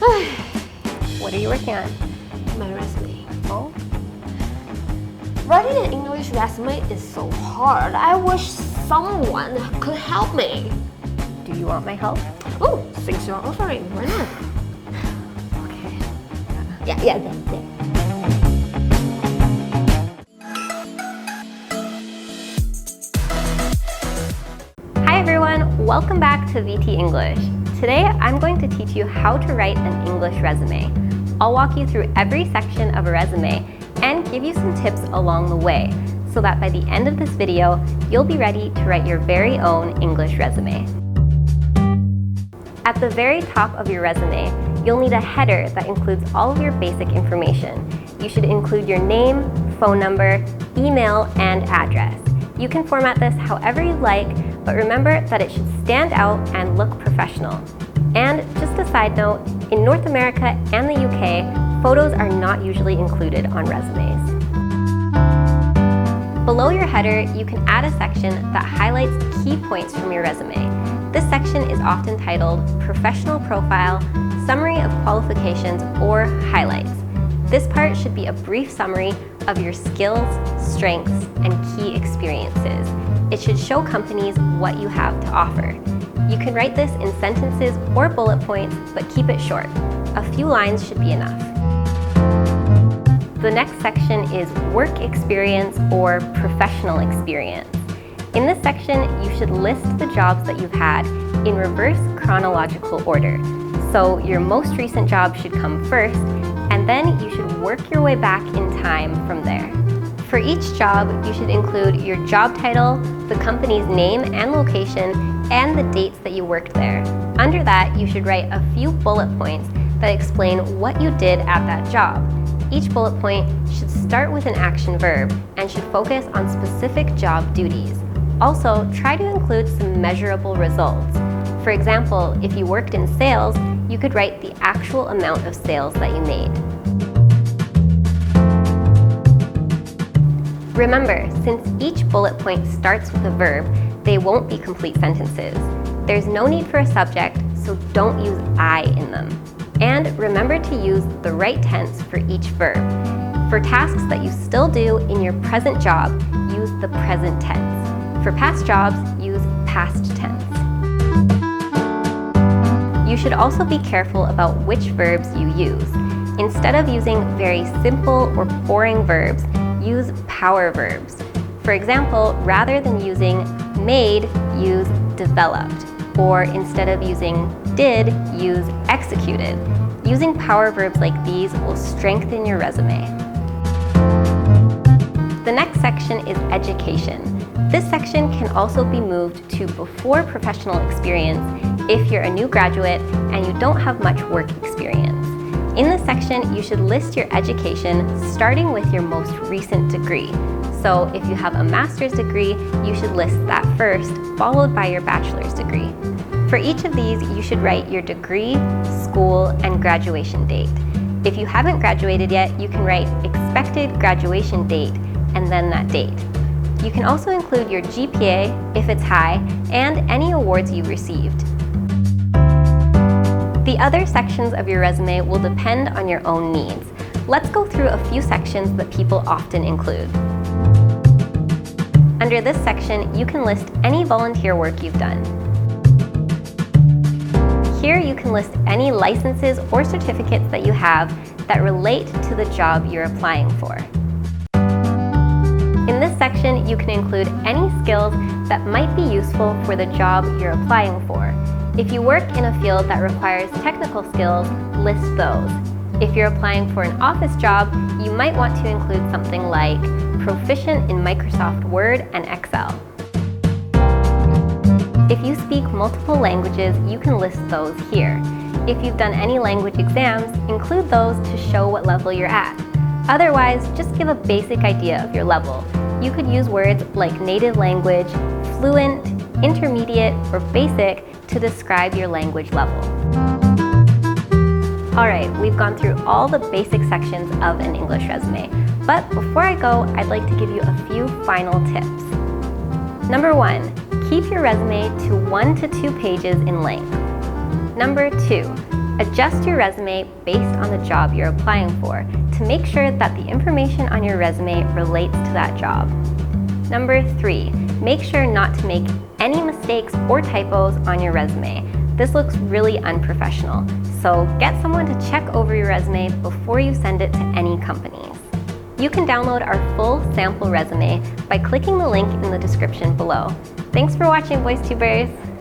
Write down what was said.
What are you working on? My resume. Oh? Writing an English resume is so hard. I wish someone could help me. Do you want my help? Oh, since you're offering, why not? Okay. Yeah. Hi everyone, welcome back to VT English. Today I'm going to teach you how to write an English resume. I'll walk you through every section of a resume and give you some tips along the way so that by the end of this video, you'll be ready to write your very own English resume. At the very top of your resume, you'll need a header that includes all of your basic information. You should include your name, phone number, email, and address. You can format this however you'd like, but remember that it should stand out and look professional. And just a side note, in North America and the UK, photos are not usually included on resumes. Below your header, you can add a section that highlights key points from your resume. This section is often titled Professional Profile, Summary of Qualifications, or Highlights. This part should be a brief summary of your skills, strengths, and key experiences. It should show companies what you have to offer. You can write this in sentences or bullet points, but keep it short. A few lines should be enough. The next section is work experience or professional experience. In this section, you should list the jobs that you've had in reverse chronological order. So your most recent job should come first, and then you should work your way back in time from there. For each job, you should include your job title, the company's name and location, and the dates that you worked there. Under that, you should write a few bullet points that explain what you did at that job. Each bullet point should start with an action verb and should focus on specific job duties. Also, try to include some measurable results. For example, if you worked in sales, you could write the actual amount of sales that you made. Remember, since each bullet point starts with a verb, they won't be complete sentences. There's no need for a subject, so don't use I in them. And remember to use the right tense for each verb. For tasks that you still do in your present job, use the present tense. For past jobs, use past tense. You should also be careful about which verbs you use. Instead of using very simple or boring verbs, use power verbs. For example, rather than using made, use developed. Or instead of using did, use executed. Using power verbs like these will strengthen your resume. The next section is education. This section can also be moved to before professional experience if you're a new graduate and you don't have much work experience. In this section, you should list your education starting with your most recent degree. So if you have a master's degree, you should list that first, followed by your bachelor's degree. For each of these, you should write your degree, school, and graduation date. If you haven't graduated yet, you can write expected graduation date and then that date. You can also include your GPA, if it's high, and any awards you've received. The other sections of your resume will depend on your own needs. Let's go through a few sections that people often include. Under this section, you can list any volunteer work you've done. Here you can list any licenses or certificates that you have that relate to the job you're applying for. In this section, you can include any skills that might be useful for the job you're applying for. If you work in a field that requires technical skills, list those. If you're applying for an office job, you might want to include something like proficient in Microsoft Word and Excel. If you speak multiple languages, you can list those here. If you've done any language exams, include those to show what level you're at. Otherwise, just give a basic idea of your level. You could use words like native language, fluent, intermediate, or basic to describe your language level. Alright, we've gone through all the basic sections of an English resume, but before I go, I'd like to give you a few final tips. Number 1, keep your resume to 1 to 2 pages in length. Number 2, Adjust your resume based on the job you're applying for to make sure that the information on your resume relates to that job. Number 3, make sure not to make any mistakes or typos on your resume. This looks really unprofessional, so get someone to check over your resume before you send it to any companies. You can download our full sample resume by clicking the link in the description below. Thanks for watching, VoiceTubers!